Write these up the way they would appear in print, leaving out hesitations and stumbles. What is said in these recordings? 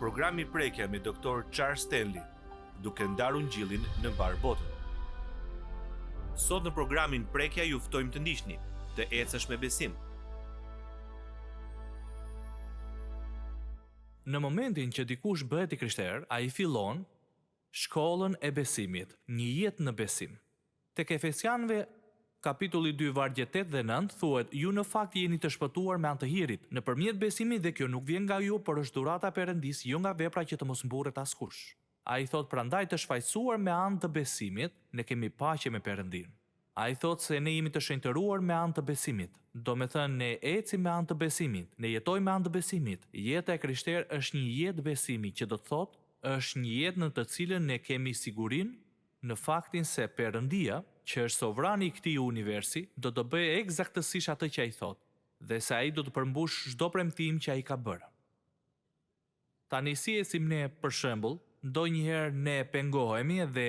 programi Prekja me Dr. Charles Stanley, duke ndarur ngjillin në mbar botën. Sot në programin Prekja ju ftojmë të ndiqni, të ecësh me besim. Në momentin që dikush bëhet i krishterë, ai fillon shkollën e besimit, një jetë në besim. Tek Efesianëve kapitulli 2 vargjet 8 dhe 9 thuhet: ju në fakt jeni të shpëtuar me anë të hirit, nëpërmjet besimit, dhe kjo nuk vjen nga ju, por është dhurata e Perëndis, jo nga vepra, që të mos mburret askush. Ai thot prandaj të shfaqsuar me anë të besimit, ne kemi paqe me Perëndin. Ai thot se ne jemi të shenjtëruar me anë të besimit. Do me thënë, ne ecim me anë të besimit, ne jetojmë me anë të besimit. Jeta e krishterë është një jetë besimi, që do të thot është një jetë në të cilën ne kemi sigurinë në faktin se Perëndia, që është sovrani i këtij universi, do të bëjë eksaktësisht atë që ai thot, dhe se ai do të përmbush çdo premtim që ai ka bërë. Tani si ecim ne, për shembull, ndonjëherë ne pengohemi dhe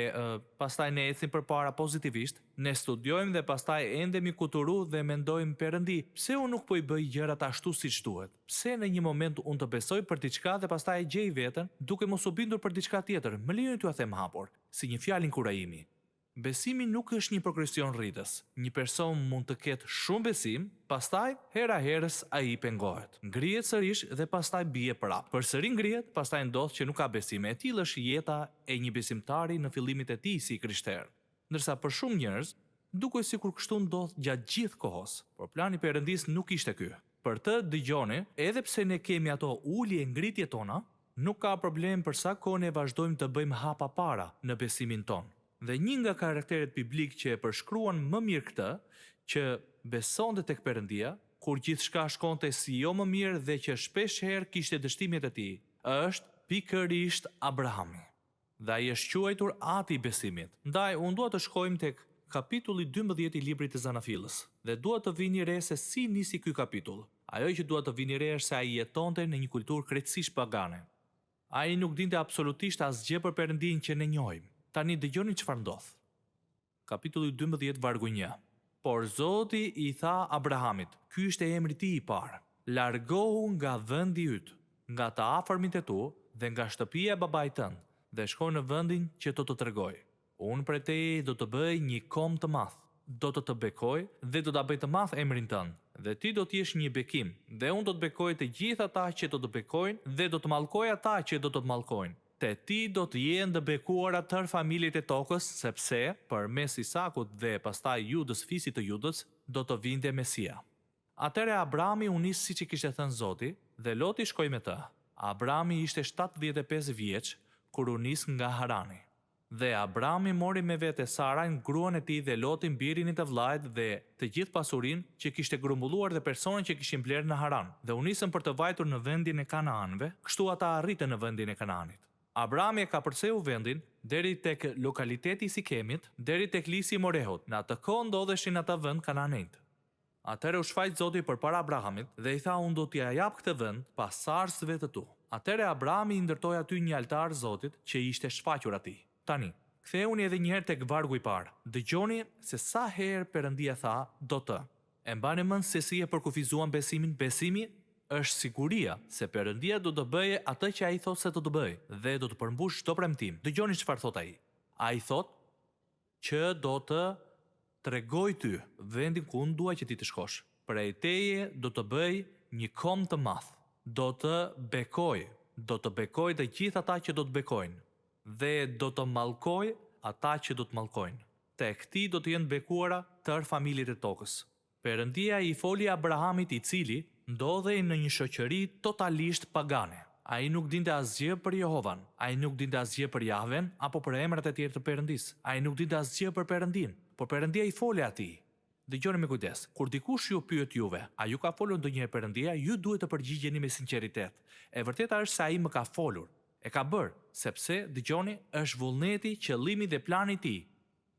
pastaj ne ecim përpara pozitivisht, ne studiojmë dhe pastaj endemi kuturu dhe mendojmë: Perëndi, pse unë nuk po i bëj gjërat ashtu siç duhet? Pse në një moment unë të besoj për diçka dhe pastaj e gjej veten duke mos u bindur për diçka tjetër? Më lejoni t'ju a them hapur, si një fjalë inkurajimi. Besimi nuk është një progresion rritës. Një person mund të ketë shumë besim, pastaj hera herës ai pengohet. Ngrihet sërish dhe pastaj bie prap. Përsëri ngrihet, pastaj ndodh që nuk ka besim. E tillë është jeta e një besimtari në fillimet e tij si krishter. Ndërsa për shumë njerëz, duket sikur kështu ndodh gjatë gjithë kohës, por plani i Perëndis nuk ishte ky. Për të dëgjoni, edhe pse ne kemi ato ulje ngritje tona, nuk ka problem për sa kohë ne vazhdojmë të bëjmë hapa para në besimin ton. Dhe një nga karakteret biblik që e përshkruan më mirë këtë, që besonte tek Perëndia, kur gjithçka shkonte si jo më mirë dhe që shpesh herë kishte dështimet e tij, është pikërisht Abrahami. Dhe ai është quajtur ati i besimit. Ndaj, unë dua të shkojmë tek kapitulli 12 i librit të Zanafillës, dhe dua të vini re se si nisi ky kapitull. Ajo që dua të vini re është se ai jetonte në një kulturë krejtësisht pagane. Ai nuk dinte absolutisht asgjë për Perëndin që ne njohim. Tani dëgjoni çfarë ndodh. Kapitulli 12 vargu 1. Por Zoti i tha Abrahamit, ky është emri i tij i parë: largohu nga vendi yt, nga të afërmit e tu dhe nga shtëpia e babait tënd, dhe shko në vendin që do të tregoj. Unë prej teje do të bëj një kom të madh, do të bekoj dhe do ta bëj të madh emrin tënd, dhe ti do të jesh një bekim, dhe unë do të bekoj të gjithë ata që do të bekojnë dhe do të mallkoj ata që do të mallkojnë. Te ti do të jenë të bekuara tërë familjet e tokës, sepse përmes Isakut dhe pastaj Judës, fisit të Judës, do të vinte Mesia. Atëre Abrami u nis siç i kishte thënë Zoti, dhe Loti shkoi me të. Abrami ishte 75 vjeç kur u nis nga Harani. Dhe Abrami mori me vete Sarajn, gruan e tij, dhe Lotin, birin e të vllajt, dhe të gjithë pasurinë që kishte grumbulluar dhe personin që kishin blerë në Haran, dhe u nisën për të vajtur në vendin e Kanaanëve. Kështu ata arritën në vendin e Kanaanit. Abrami e ka përseu vendin deri tek lokaliteti i Sikemit, deri tek lisi i Morehut. Në atë kohë ndodheshin ata vend kananejt. Atëre u shfaq Zoti përpara Abrahamit dhe i tha: unë do t'ja jap këtë vend pasardhësve të tu. Atëre Abrami i ndërtoi aty një altar Zotit që i ishte shfaqur atij. Tani, ktheuni edhe një herë tek vargu i parë. Dëgjoni se sa herë Perëndia tha do të. E mbani mend se si e përkufizuan besimin. Besimi është siguria se Perëndia do të bëjë atë që ai thotë se do të bëjë, dhe do të përmbush çdo premtim. Dëgjoni çfarë thot ai. Ai thot që do të tregoj ty vendin ku unë dua që ti të shkosh. Prej teje do të bëj një kom të madh. Do të bekoj të gjithë ata që do të bekojnë, dhe do të mallkoj ata që do të mallkojnë. Tek ti do të jenë bekuara tërë familjet e tokës. Perëndia i foli Abrahamit, i cili ndodhej në një shoqëri totalisht pagane. Ai nuk dinte asgjë për Jehovan, ai nuk dinte asgjë për Jahven apo për emrat e tjerë të Perëndis. Ai nuk dinte asgjë për Perëndin, por Perëndia i foli atij. Dëgjoni me kujdes. Kur dikush ju pyet juve, a ju ka folur ndonjëherë Perëndia, ju duhet të përgjigjeni me sinqeritet. E vërteta është se ai më ka folur. E ka bërë, sepse dëgjoni, është vullneti, qëllimi dhe plani i tij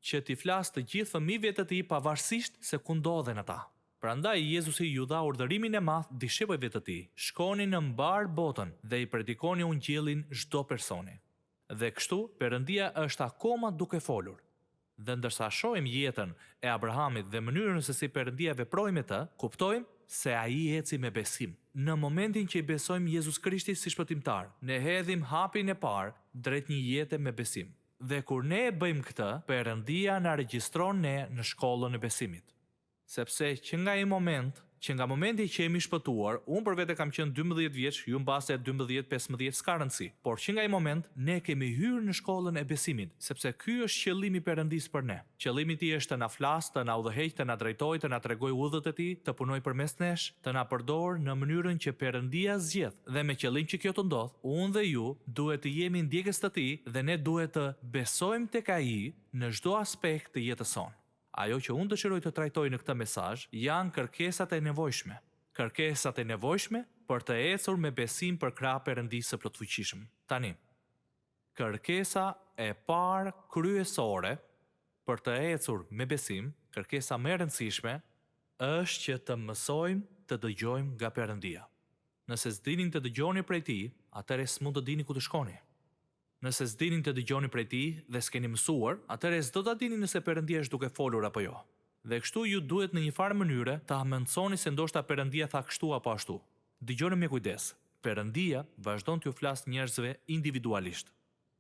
që t'i flas të gjithë fëmijëve të tij pavarësisht se ku ndodhen ata. Prandaj Jezusi ju dha urdhërimin e madh dishepujve të tij: shkoni në mbar botën dhe i predikoni ungjillin çdo personi. Dhe kështu Perëndia është akoma duke folur. Dhe ndërsa shohim jetën e Abrahamit dhe mënyrën se si Perëndia veproi me të, kuptojmë se ai eci me besim. Në momentin që i besojmë Jezus Krishti si shpëtimtar, ne hedhim hapin e parë drejt një jete me besim. Dhe kur ne e bëjmë këtë, Perëndia na regjistron ne në shkollën e besimit. Sepse që nga momenti që jemi shpëtuar, unë për vete kam qenë 12 vjeç, ju mbase 12-15 s'ka rëndësi, por që nga ai moment ne kemi hyrë në shkollën e besimit, sepse ky është qëllimi i Perëndisë për ne. Qëllimi i tij është të na flasë, të na udhëheq, të na drejtojë, të na tregojë udhët e tij, të punojë përmes nesh, të na përdorë në mënyrën që Perëndia zgjedh. Dhe me qëllim që kjo të ndodhë, unë dhe ju duhet të jemi ndjekës të tij dhe ne duhet të besojmë tek ai në çdo aspekt të jetës sonë. Ajo që unë dëshiroj të trajtoj në këtë mesazh janë kërkesat e nevojshme. Kërkesat e nevojshme për të ecur me besim për krah Perëndisë së plotfuqishëm. Tani, kërkesa e parë kryesore për të ecur me besim, kërkesa më e rëndësishme, është që të mësojmë të dëgjojmë nga Perëndia. Nëse s'dinin të dëgjoni prej tij, atëherë s'mund të dini ku të shkoni. Nëse s'dinin të dëgjoni prej tij dhe s'keni mësuar, atëherë s'do ta dini nëse Perëndia është duke folur apo jo. Dhe kështu ju duhet në një farë mënyre ta mençoni se ndoshta Perëndia tha kështu apo ashtu. Dëgjoni me kujdes. Perëndia vazhdon t'ju flas njerëzve individualisht.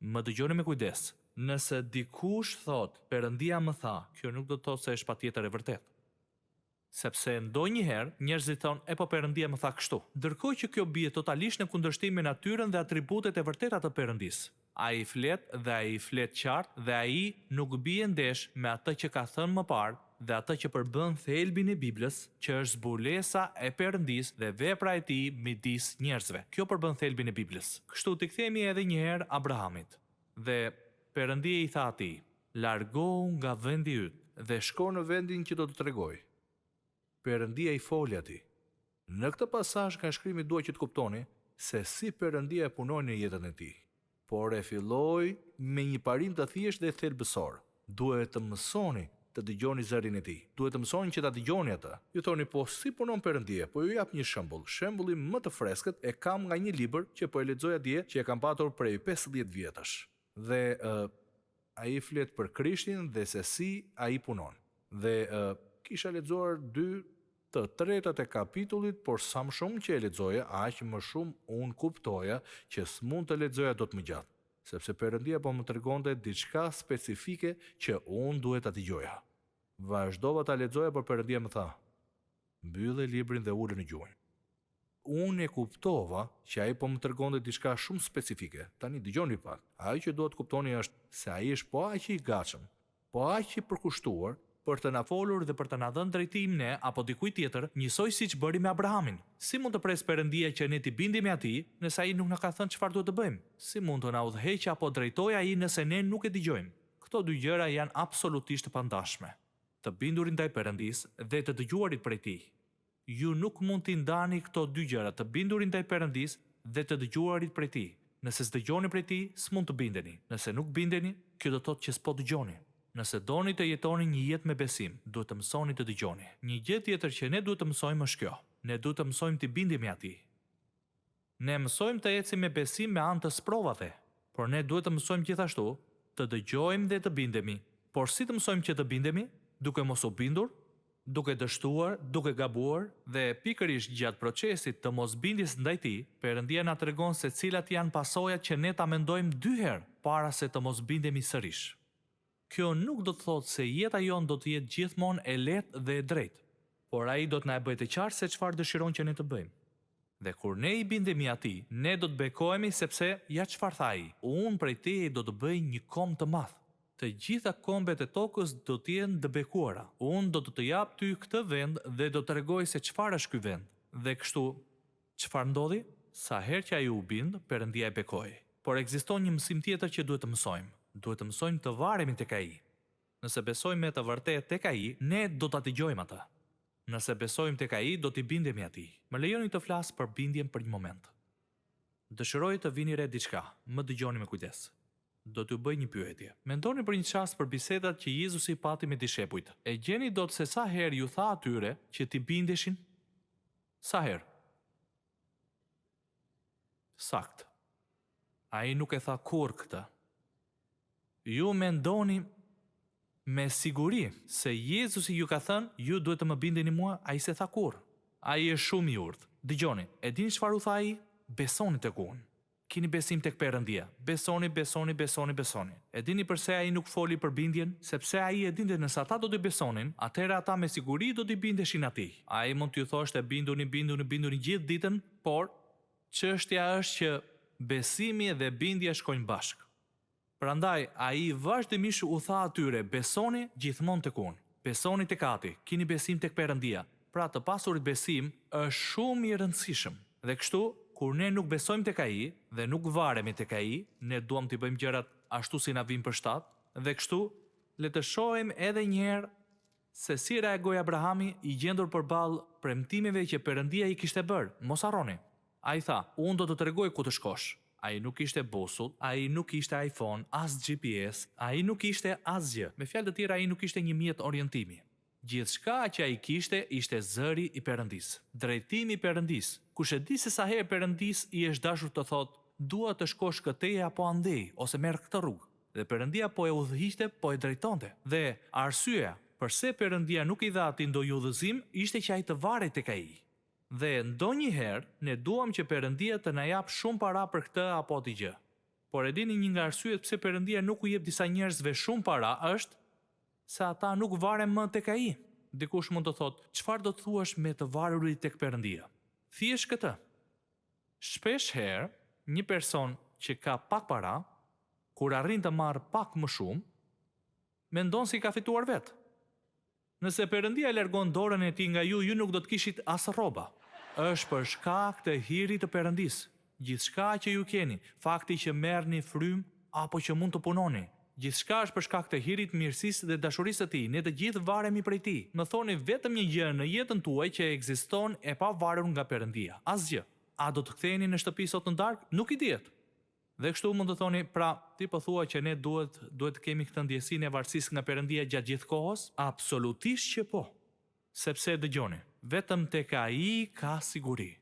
Më dëgjoni me kujdes. Nëse dikush thot, Perëndia më tha, kjo nuk do të thotë se është patjetër e vërtetë. Sepse ndonjëherë njerëzit thonë, po Perëndia më tha kështu. Ndërkohë që kjo bie totalisht në kundërshtim me natyrën dhe atributet e vërteta të Perëndisë. Ai flet dhe ai flet qartë dhe ai nuk bie ndesh me atë që ka thënë më parë dhe atë që përbën thelbin e Biblës, që është zbulesa e Perëndisë dhe vepra e tij midis njerëzve. Kjo përbën thelbin e Biblës. Kështu t'i kthehemi edhe një herë Abrahamit. Dhe Perëndia i tha atij, largohu nga vendi yt dhe shko në vendin që do të tregoj. Perëndia i foli atij. Në këtë pasazh ka shkrimi dua që të kuptoni se si Perëndia e punoi në jetën e tij. Por e filloi me një parim të thjeshtë dhe thelbësor. Duhet të mësoni të dëgjoni zërin e tij. Duhet të mësoni që ta dëgjoni atë. Ju thoni, po si punon Perëndia? Po ju jap një shembull. Shembulli më të freskët e kam nga një libër që po e lexoja dje, që e kam patur prej 15 vjetësh. Dhe ai flet për Krishtin dhe se si ai punon. Dhe kisha lexuar 2/3 e kapitullit, por sa më shumë që e lexoja, aq më shumë unë kuptoja që s'mund të lexoja dot më gjatë, sepse Perëndia po më tregonte diçka specifike që unë duhet ta dëgjoja. Vazhdova ta lexoja, por Perëndia më tha: "Mbyllë librin dhe ule në gjuhën." Unë e kuptova që ai po më tregonte diçka shumë specifike. Tani dëgjoni pak. Ajo që duhet të kuptoni është se ai është po aq i gatshëm, po aq i përkushtuar për të na folur dhe për të na dhënë drejtim ne apo dikujt tjetër, njësoj siç bëri me Abrahamin. Si mund të pres Perëndia që ne t'i bindemi atij nëse ai nuk na ka thënë çfarë duhet të bëjmë? Si mund të na udhëheqë apo drejtojë ai nëse ne nuk e dëgjojmë? Këto dy gjëra janë absolutisht të pandashme. Të bindurit ndaj Perëndisë dhe të dëgjuarit prej tij. Ju nuk mund t'i ndani këto dy gjëra, të bindurit ndaj Perëndisë dhe të dëgjuarit prej tij. Nëse s'dëgjoni prej tij, s'mund të bindeni. Nëse nuk bindeni, kjo do të thotë që s'po dëgjoni. Nëse doni të jetoni një jetë me besim, duhet të mësoni të dëgjoni. Një gjë tjetër që ne duhet të mësojmë është kjo. Ne duhet të mësojmë të bindemi atij. Ne mësojmë të ecim me besim me anë të sprovave, por ne duhet të mësojmë gjithashtu të dëgjojmë dhe të bindemi. Por si të mësojmë që të bindemi? Duke mos u bindur, duke dështuar, duke gabuar dhe pikërisht gjatë procesit të mosbindjes ndaj tij, Perëndia na tregon se cilat janë pasojat që ne ta mendojmë 2 herë para se të mos bindemi sërish. Kjo nuk do të thotë se jeta jonë do të jetë gjithmonë e lehtë dhe e drejtë, por ai do të na e bëjë të qartë se çfarë dëshiron që ne të bëjmë. Dhe kur ne i bindemi atij, ne do të bekohemi sepse ja çfarë tha ai, unë prej teje do të bëj një kom të madh. Të gjitha kombet e tokës do të jenë të bekuara. Unë do të të jap ty këtë vend dhe do të tregoj se çfarë është ky vend. Dhe kështu, çfarë ndodhi? Sa herë që ai u bind, Perëndia e bekoi. Por ekziston një mësim tjetër që duhet të mësojmë. Duhet të mësojmë të varemi tek ai. Nëse besojmë me të vërtetë tek ai, ne do ta dëgjojmë atë. Nëse besojmë tek ai, do t'i bindemi atij. Më lejoni të flas për bindjen për një moment. Dëshiroj të vini re diçka. Më dëgjoni me kujdes. Do t'ju bëj një pyetje. Mendoni për një çast për bisedat që Jezusi pati me dishepujt. E gjeni dot se sa herë ju tha atyre që t'i bindeshin? Sa herë? Sakt. Ai nuk e tha kurrë këtë. Ju mendoni me siguri se Jezusi ju ka thënë, ju duhet të më bindeni mua, ai se tha kurrë. Ai është shumë i urtë. Dëgjoni, e dini çfarë u tha ai? Besoni tek unë. Kini besim tek Perëndia. Besoni. E dini pse ai nuk foli për bindjen? Sepse ai e dinte nëse ata do të besonin, atëherë ata me siguri do të bindeshin atij. Ai mund t'ju thoshte binduni gjithë ditën, por çështja është që besimi dhe bindja shkojnë bashkë. Prandaj ai vazhdimisht u tha atyre, besoni gjithmonë tek unë. Besoni tek Ati, kini besim tek Perëndia. Pra të pasurit besim është shumë i rëndësishëm. Dhe kështu, kur ne nuk besojmë tek ai dhe nuk varemi tek ai, ne duam t'i bëjmë gjërat ashtu si na vijnë për shtat, dhe kështu le të shohim edhe një herë se si reagoi Abrahami i gjendur përballë premtimeve që Perëndia i kishte bërë. Mos harroni. Ai tha, unë do të tregoj ku të shkosh. Ai nuk ishte busull, ai nuk ishte iPhone, as GPS, ai nuk ishte asgjë. Me fjalë të tjera, ai nuk ishte një mjet orientimi. Gjithçka që ai kishte ishte zëri i Perëndisë, drejtimi i Perëndisë. Kush e di se sa herë Perëndis i është dashur të thotë, dua të shkosh këtej apo andej, ose merr këtë rrugë. Dhe Perëndia po e udhëhiqte, po e drejtonte. Dhe arsyeja pse Perëndia nuk i dha atij ndonjë udhëzim ishte që ai të varej tek ai. Dhe ndonjëherë ne duam që Perëndia të na jap shumë para për këtë apo atë gjë. Por e dini një nga arsyet pse Perëndia nuk u jep disa njerëzve shumë para është se ata nuk varen më tek ai. Dikush mund të thotë, çfarë do të thuash me të varurit tek Perëndia? Thjesht këtë. Shpesh herë, një person që ka pak para, kur arrin të marrë pak më shumë, mendon si ka fituar vetë. Nëse Perëndia largon dorën e tij nga ju nuk do të kishit as rroba. Është për shkak të hirit të Perëndisë. Gjithçka që ju keni, fakti që merrni frym apo që mund të punoni, gjithçka është për shkak të hirit, mirësisë dhe dashurisë së tij. Ne të gjithë varemi prej tij. Më thoni vetëm një gjë në jetën tuaj që ekziston e pa varur nga Perëndia. Asgjë. A do të ktheheni në shtëpi sot në darkë? Nuk i diet. Dhe kështu mund të thoni, pra, ti po thua që ne duhet të kemi këtë ndjesinë e varësisë nga Perëndia gjatë gjithë kohës? Absolutisht që po. Sepse dëgjoni, vetëm tek ai ka siguri.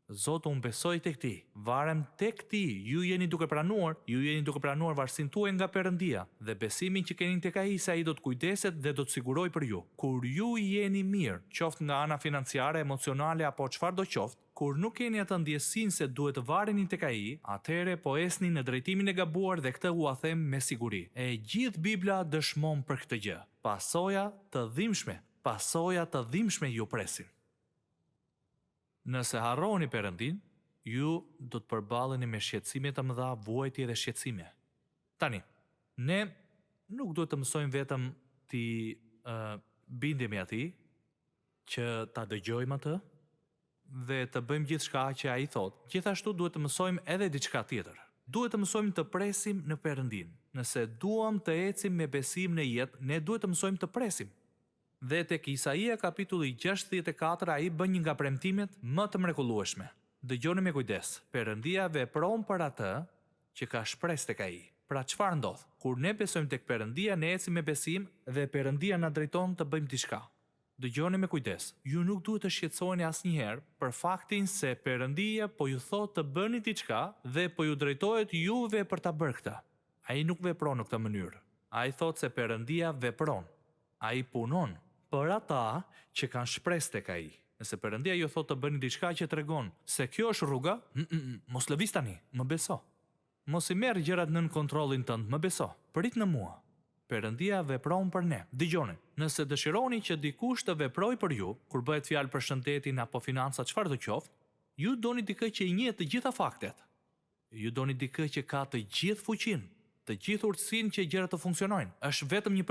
Zotë, unë besoj tek ti, varem tek ti, ju jeni duke pranuar varësinë tuaj nga Perëndia dhe besimin që keni tek ai se ai do të kujdeset dhe do të siguroj për ju. Kur ju jeni mirë, qoftë nga ana financiare, emocionale apo çfarë do qoftë, kur nuk keni atë ndjesinë se duhet të vareni tek ai, atëherë po esni në drejtimin e gabuar dhe këtë u a them me siguri. E gjithë Bibla dëshmon për këtë gjë. Pasoja të dhimbshme ju presin. Nëse harroni Perëndin, ju do të përballeni me shqetësime të mëdha, vuajtje dhe shqetësime. Tani, ne nuk duhet të mësojmë vetëm të bindemi atij, që ta dëgjojmë atë dhe të bëjmë gjithçka që ai thotë. Gjithashtu duhet të mësojmë edhe diçka tjetër. Duhet të mësojmë të presim në Perëndin. Nëse duam të ecim me besim në jetë, ne duhet të mësojmë të presim. Dhe tek Isaia kapitulli 64 ai bën një nga premtimet më të mrekullueshme. Dëgjoni me kujdes. Perëndia vepron për atë që ka shpresë tek ai. Pra çfarë ndodh? Kur ne besojmë tek Perëndia, ne ecim me besim dhe Perëndia na drejton të bëjmë diçka. Dëgjoni me kujdes. Ju nuk duhet të shqetësoheni asnjëherë për faktin se Perëndia po ju thotë të bëni diçka dhe po ju drejtohet juve për ta bërë këtë. Ai nuk vepron në këtë mënyrë. Ai thotë se Perëndia vepron. Ai punon për ata që kanë shpresë tek ai. Nëse Perëndia ju thotë të bëni diçka që tregon se kjo është rruga, mos lëviz tani, më beso. Mos i merr gjërat nën kontrollin tënd, më beso. Prit në mua. Perëndia vepron për ne. Dëgjoni, nëse dëshironi që dikush të veprojë për ju, kur bëhet fjalë për shëndetin apo financa, çfarë do qoftë, ju doni dikë që i njeh të gjitha faktet. Ju doni dikë që ka të gjithë fuqinë, të gjithë urtësinë që gjërat të funksionojnë. Është vetëm një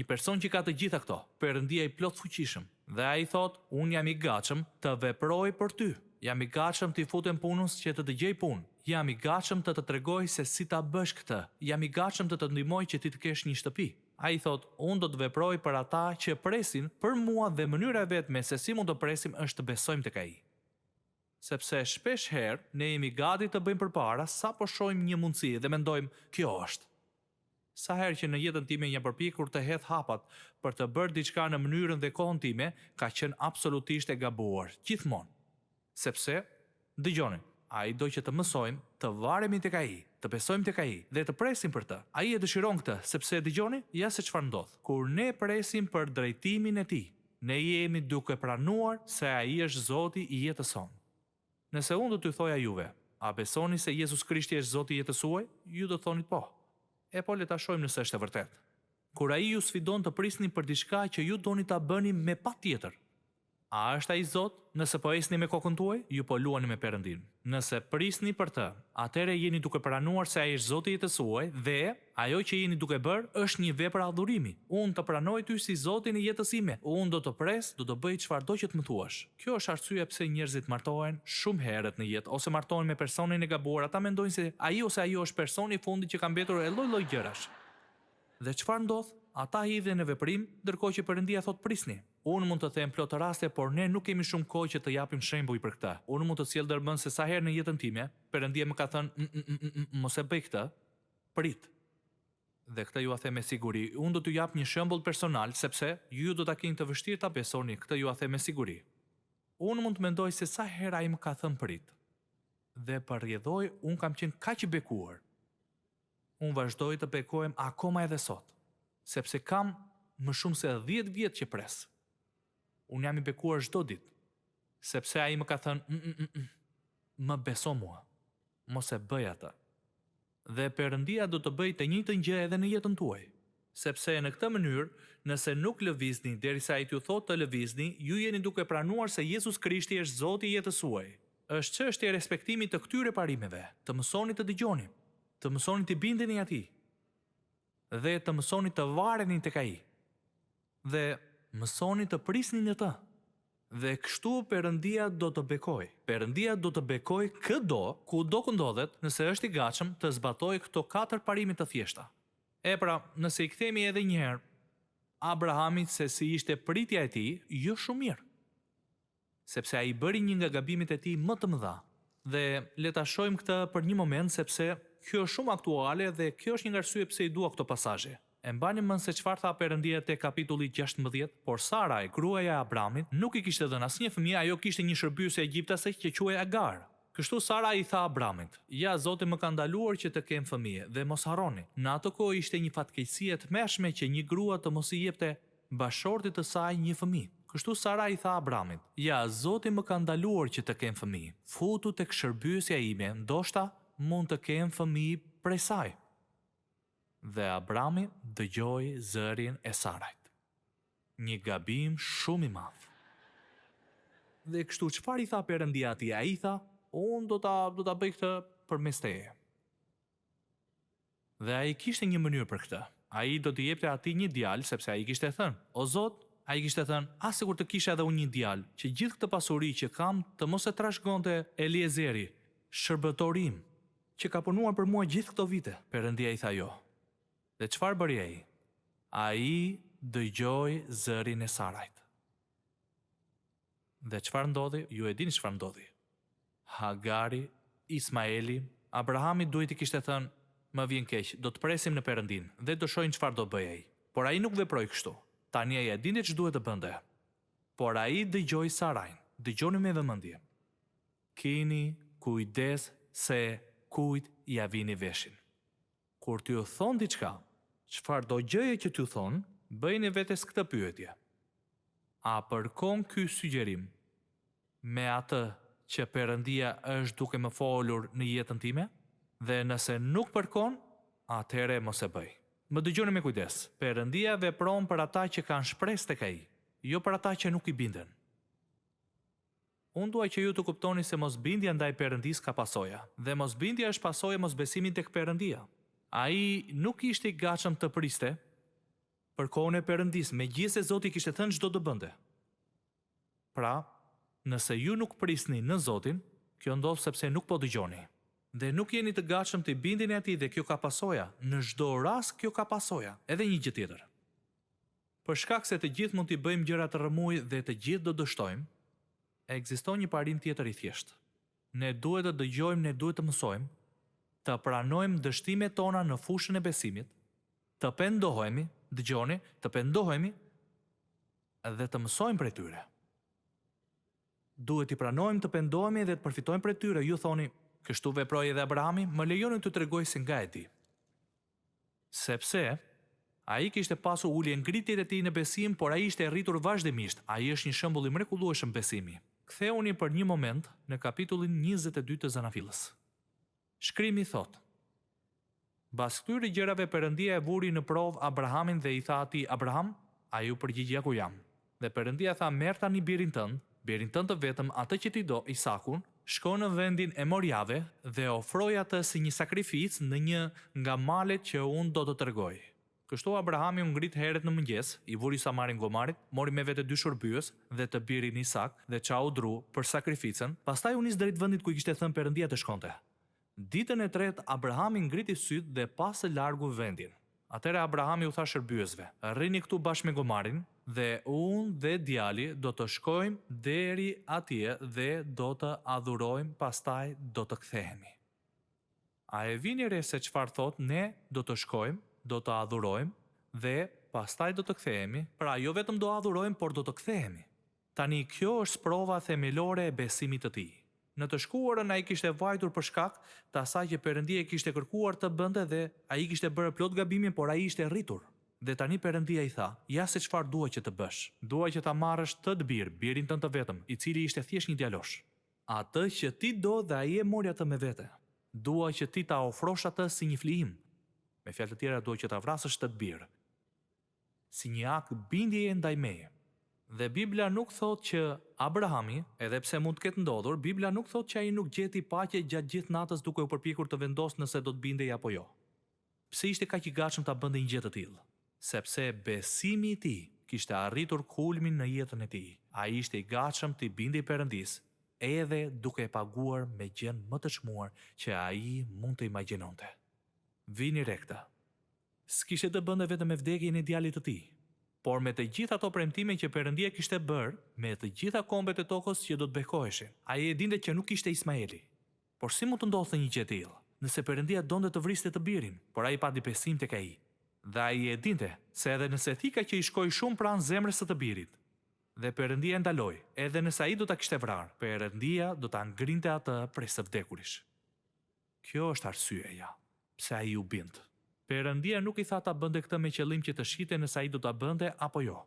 person që ka të gjitha këto. Perëndia i plot fuqishëm. Dhe ai thotë, unë jam i gatshëm të veproj për ty. Jam i gatshëm të i futem punës që të dëgjoj punë. Jam i gatshëm të të tregoj se si ta bësh këtë. Jam i gatshëm të të ndihmoj që ti të kesh një shtëpi. Ai thotë, unë do të veproj për ata që presin për mua dhe mënyra vetme se si mund të presim është të besojmë tek ai. Sepse shpesh herë ne jemi gati të bëjmë përpara sa po shohim një mundësi dhe mendojmë, kjo është. Sa herë që në jetën time jam përpjekur të hedh hapat për të bërë diçka në mënyrën dhe kohën time, ka qenë absolutisht e gabuar, gjithmonë. Sepse, dëgjoni, ai do që të mësojmë të varemi tek ai, të besojmë tek ai dhe të presim për të. Ai e dëshiron këtë, sepse dëgjoni, ja se çfarë ndodh. Kur ne presim për drejtimin e tij, Ne jemi duke pranuar se ai është Zoti i jetës sonë. Nëse unë do t'ju thoja juve, a besoni se Jezus Krishti është Zoti i jetës suaj? Ju do thonit po. E po le ta shohim nëse është e vërtet. Kur ai ju sfidon të prisni për diçka që ju doni ta bëni me patjetër, a është ai Zot? Nëse po esni me kokën tuaj, ju po luani me Perëndin. Nëse prisni për të, atëherë jeni duke pranuar se ai është Zoti i jetës suaj dhe ajo që jeni duke bërë është një vepër adhurimi. Unë të pranoj ty si Zotin e jetës ime. Unë do të pres, do të bëj çfarëdo që të më thuash. Kjo është arsyeja pse njerëzit martohen shumë herët në jetë ose martohen me personin e gabuar. Ata mendojnë se ai ose ajo është personi i fundit që ka mbetur e lloj-lloj gjërash. Dhe çfarë ndodh? Ata hidhen në veprim, ndërkohë që Perëndia thot prisni. Unë mund të them plot raste, por ne nuk kemi shumë kohë që të japim shembuj për këtë. Unë mund të sjell dërmend se sa herë në jetën time, Perëndia më ka thënë, mos e bëj këtë, prit. Dhe këtë ju a them me siguri. Unë do t'ju jap një shembull personal, sepse ju do ta keni të vështirë ta besoni, këtë ju a them me siguri. Unë mund të mendoj se sa herë ai më ka thënë prit. Dhe për rrjedhoj, unë kam qenë kaq i bekuar. Unë vazhdoj të bekohem akoma edhe sot, sepse kam më shumë se 10 vjet që pres. Unë jam i bekuar çdo ditë, sepse ai më ka thënë, më beso mua, mos e bëj atë. Dhe Perëndia do të bëjë të njëjtën gjë edhe në jetën tuaj, sepse në këtë mënyrë, nëse nuk lëvizni derisa ai t'ju thotë të lëvizni, ju jeni duke pranuar se Jezus Krishti është Zoti i jetës suaj. Është çështje e respektimit të këtyre parimeve, të mësoni të dëgjoni, të mësoni të bindeni atij, dhe të mësoni të vareni tek ai, dhe mësoni të prisni në të. Dhe kështu Perëndia do të bekoj. Perëndia do të bekoj kudo ku ndodhet, nëse është i gatshëm të zbatojë këto 4 parime të thjeshta. E pra, nëse i kthemi edhe një herë Abrahamit se si ishte pritja e tij, jo shumë mirë. Sepse ai bëri një nga gabimet e tij më të mëdha. Dhe le ta shohim këtë për një moment sepse kjo është shumë aktuale dhe kjo është një nga arsyet pse i dua këto pasazhe. E mbani mend se çfarë tha Perëndia te kapitulli 16, por Sarai, gruaja e Abramit, nuk i kishte dhënë asnjë fëmijë, ajo kishte një shërbyese egjiptase që quhej Agar. Kështu Sarai i tha Abramit, ja Zoti më ka ndaluar që të kem fëmijë dhe mos harroni. Në atë kohë ishte një fatkeqësi e tmerrshme që një grua të mos i jepte bashortit të saj një fëmijë. Kështu Sarai i tha Abramit, ja Zoti më ka ndaluar që të kem fëmijë. Futu tek shërbyesja ime, ndoshta mund të kem fëmijë prej saj. Dhe Abrami dëgjoi zërin e Sarajt. Një gabim shumë i madh. Dhe kështu çfarë i tha Perëndia atij? Ai tha, unë do ta bëj këtë përmes teje. Dhe ai kishte një mënyrë për këtë. Ai do t'i jepte atij një djalë sepse ai kishte thënë, o Zot, ai kishte thënë, as sikur të kisha edhe unë një djalë, që gjithë këtë pasuri që kam të mos e trashëgonte Eliezeri, shërbëtorim, që ka punuar për mua gjithë këto vite. Perëndia i tha jo. Dhe çfarë bëri ai? Ai dëgjoi zërin e Sarajt. Dhe çfarë ndodhi? Ju e dini çfarë ndodhi. Hagari, Ismaeli, Abrahami duhet i kishte thënë, më vjen keq, do të presim në Perëndin dhe do shohim çfarë do bëj ai. Por ai nuk veproi kështu. Tani ai e dinte ç'duhet të bënte. Por ai dëgjoi Sarajn. Dëgjoni me vëmendje. Keni kujdes se kujt ja vini veshin. Kur t'ju thon diçka, çfarë do gjëje që t'ju thon, bëjni vetes këtë pyetje. A përkon ky sugjerim me atë që Perëndia është duke më folur në jetën time? Dhe nëse nuk përkon, atëherë mos e bëj. Më dëgjoni me kujdes. Perëndia vepron për ata që kanë shpresë tek ai, jo për ata që nuk i binden. Unë dua që ju të kuptoni se mosbindja ndaj Perëndis ka pasoja, dhe mosbindja është pasojë e mosbesimit tek Perëndia. Ai nuk ishte i gatshëm të priste për kohën e Perëndis, megjithëse Zoti kishte thënë ç'do të bënte. Pra, nëse ju nuk prisni në Zotin, kjo ndodh sepse nuk po dëgjoni. Dhe nuk jeni të gatshëm të bindeni atij dhe kjo ka pasoja. Në çdo rast kjo ka pasoja. Edhe një gjë tjetër. Për shkak se të gjithë mund t'i bëjmë gjëra të rrëmuj dhe të gjithë do dështojmë, ekziston një parim tjetër i thjeshtë. Ne duhet të dëgjojmë, ne duhet të mësojmë, të pranojmë dështimet tona në fushën e besimit, të pendohemi, dëgjoni, të pendohemi dhe të mësojmë prej tyre. Duhet i pranojmë, të pendohemi dhe të përfitojmë prej tyre. Ju thoni, kështu veproi edhe Abrahami, më lejoni të tregoj se nga e di. Sepse Ai kishte pasur ulje ngritjet e tij në besim, por ai ishte rritur vazhdimisht. Ai është një shembull i mrekullueshëm besimi. Ktheuni për një moment në kapitullin 22 të Zanafillës. Shkrimi thot: Mbas këtyre gjërave Perëndia e vuri në provë Abrahamin dhe i tha atij: Abraham, ai u përgjigji: Ku jam? Dhe Perëndia tha: Merr tani birin tënd të vetëm, atë që ti do, Isakun, shko në vendin e Moriave dhe ofroj atë si një sakrificë në një nga malet që unë do të tregoj. Kështu Abrahami u ngrit herët në mëngjes, i vuri samarin gomarit, mori me vete 2 shërbyes dhe të birin Isak dhe çau dru për sakrificën, pastaj u nis drejt vendit ku i kishte thënë Perëndia të shkonte. Ditën e tretë Abrahami ngriti syt dhe pa së largu vendin. Atëherë Abrahami u tha shërbyesve: Rrini këtu bashkë me gomarin dhe unë dhe djali do të shkojmë deri atje dhe do të adhurojmë, pastaj do të kthehemi. A e vini re se çfarë thot? Ne do të shkojmë, do të adhurojmë dhe pastaj do të kthehemi. Pra jo vetëm do adhurojmë, por do të kthehemi. Tani kjo është prova themelore e besimit të tij. Në të shkuarën ai kishte vajtur për shkak të asaj që Perëndia kishte kërkuar të bënte dhe ai kishte bërë plot gabimin, por ai ishte rritur. Dhe tani Perëndia i tha: Ja se çfarë dua që të bësh. Dua që ta marrësh të birin tënd të vetëm, i cili ishte thjesht një djalosh. Atë që ti do dhe ai e mori atë me vete. Dua që ti ta ofrosh atë si një flijim. Me fjalë të tjera, dua që ta vrasësh të birë, si një akt bindjeje ndaj meje. Dhe Bibla nuk thot që Abrahami, edhe pse mund të ketë ndodhur, Bibla nuk thot që ai nuk gjeti paqe gjatë gjithë natës duke u përpjekur të vendosë nëse do të bindej apo jo. Pse ishte kaq i gatshëm ta bënte një gjë të tillë? Sepse besimi i tij kishte arritur kulmin në jetën e tij. Ai ishte i gatshëm të bindej Perëndis, edhe duke e paguar me gjën më të çmuar që ai mund të imagjinonte. Vini re këta. S'kishte të bënte vetëm me vdekjen e djalit të tij, por me të gjitha ato premtime që Perëndia kishte bërë, me të gjitha kombet e tokës që do të bekoheshin. Ai e dinte që nuk ishte Ismaeli. Por si mund të ndodhte një gjë e tillë? Nëse Perëndia donte të vriste të birin, por ai pati besim tek ai. Dhe ai e dinte se edhe nëse thika që i shkoi shumë pranë zemrës së të birit, dhe Perëndia e ndaloi, edhe nëse ai do ta kishte vrarë, Perëndia do ta ngrinte atë prej së vdekurish. Kjo është arsyeja pse ai u bind. Perëndia nuk i tha ta bënte këtë me qëllim që të shite nëse ai do ta bënte apo jo.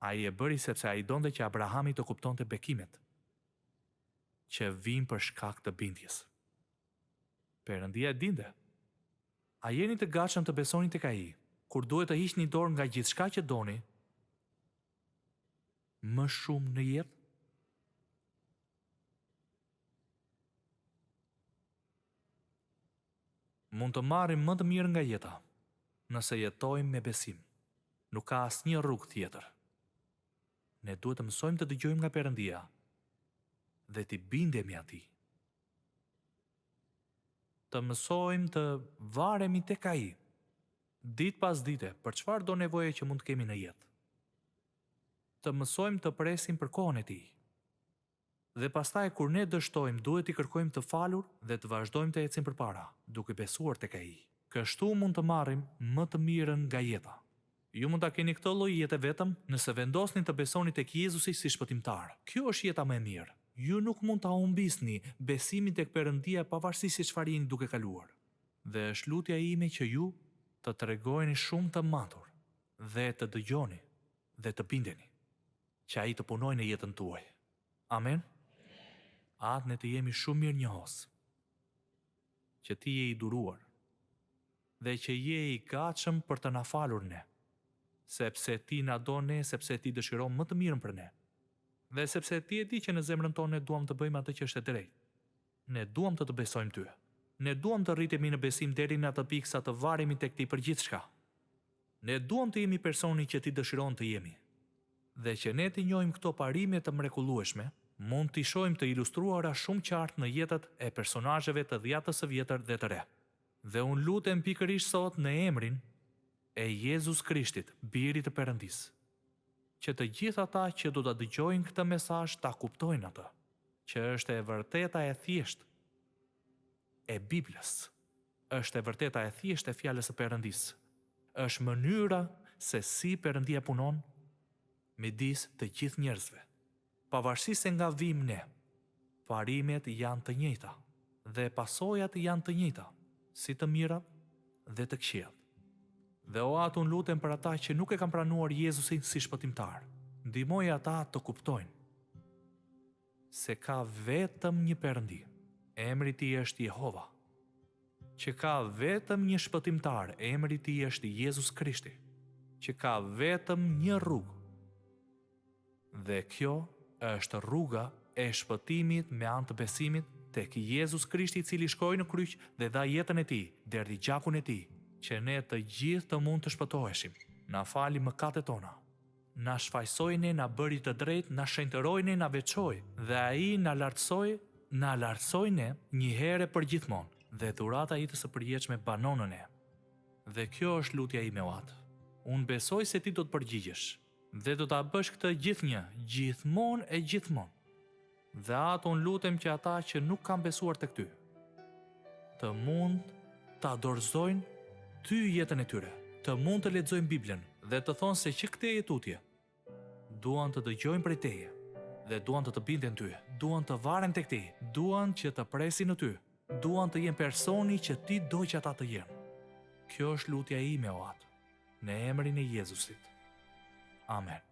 Ai e bëri sepse ai donte që Abrahami të kuptonte bekimet që vijnë për shkak të bindjes. Perëndia e dinte. A jeni të gatshëm të besoni tek ai kur duhet të hiqni dorë nga gjithçka që doni më shumë në jetë? Mund të marrim më të mirë nga jeta nëse jetojmë me besim. Nuk ka asnjë rrugë tjetër. Ne duhet të mësojmë të dëgjojmë nga Perëndia dhe të bindemi atij. Të mësojmë të varemi tek ai, ditë pas dite, për çfarë do nevoje që mund të kemi në jetë. Të mësojmë të presim për kohën e tij. Dhe pastaj kur ne dështojmë, duhet i kërkojmë të falur dhe të vazhdojmë të ecim përpara, duke besuar tek ai. Kështu mund të marrim më të mirën nga jeta. Ju mund ta keni këtë lloj jete vetëm nëse vendosni të besoni tek Jezusi si shpëtimtar. Kjo është jeta më e mirë. Ju nuk mund ta humbisni besimin tek Perëndia pavarësisht se çfarë jeni duke kaluar. Dhe është lutja ime që ju të tregojeni shumë të matur dhe të dëgjoni dhe të bindeni që ai të punojë në jetën tuaj. Amen. Atë ne të jemi shumë mirë njohës, që ti je i duruar, dhe që je i gatshëm për të na falur ne, sepse ti na do ne, sepse ti dëshiron më të mirën për ne, dhe sepse ti e di që në zemrën tonë ne duam të bëjmë atë që është e drejtë. Ne duam të besojmë ty. Ne duam të rritemi në besim deri në atë pikë sa të varemi tek ti për gjithçka. Ne duam të jemi personi që ti dëshiron të jemi. Dhe që ne të njohim këto parime të mrekullueshme, mund t'i shohim të ilustruara shumë qartë në jetët e personazheve të dhjatës së vjetër dhe të re. Dhe unë lutem pikërisht sot në emrin e Jezus Krishtit, Birit të Perëndis, që të gjithë ata që do ta dëgjojnë këtë mesazh ta kuptojnë atë, që është e vërteta e thjeshtë e Biblës, është e vërteta e thjeshtë e fjalës së Perëndis, është mënyra se si Perëndia punon midis të gjithë njerëzve. Pavarësisht se nga vim ne, parimet janë të njëjta dhe pasojat janë të njëjta, si të mirat dhe të këqijat. Dhe o atë unë lutem për ata që nuk e kanë pranuar Jezusin si shpëtimtar. Ndihmoj ata të kuptojnë se ka vetëm një Perëndi, emri i tij është Jehova. Që ka vetëm një shpëtimtar, emri i tij është Jezus Krishti. Që ka vetëm një rrugë. Dhe kjo është rruga e shpëtimit me anë të besimit tek Jezus Krishti, i cili shkoi në kryq dhe dha jetën e tij, derdhi gjakun e tij, që ne të gjithë të mund të shpëtoheshim. Na fali mëkatet tona. Na shfaqsoi ne, na bëri të drejtë, na shenjtëroi ne, na veçoi dhe ai na lartësoi ne një herë për gjithmonë. Dhe dhurata ite së përjetshme banon në ne. Dhe kjo është lutja ime o Atë. Unë besoj se ti do të përgjigjesh dhe do ta bësh këtë gjithnjë, gjithmonë e gjithmonë. Dhe Atë unë lutem që ata që nuk kanë besuar tek ty të mund ta dorëzojnë ty jetën e tyre, të mund të lexojnë Biblën dhe të thonë se që këtë jetutje duan të dëgjojnë prej teje dhe duan të binden ty, duan të varen tek ti, duan që të presin në ty, duan të jenë personi që ti do që ata të jenë. Kjo është lutja ime o Atë, në emrin e Jezusit. Amen.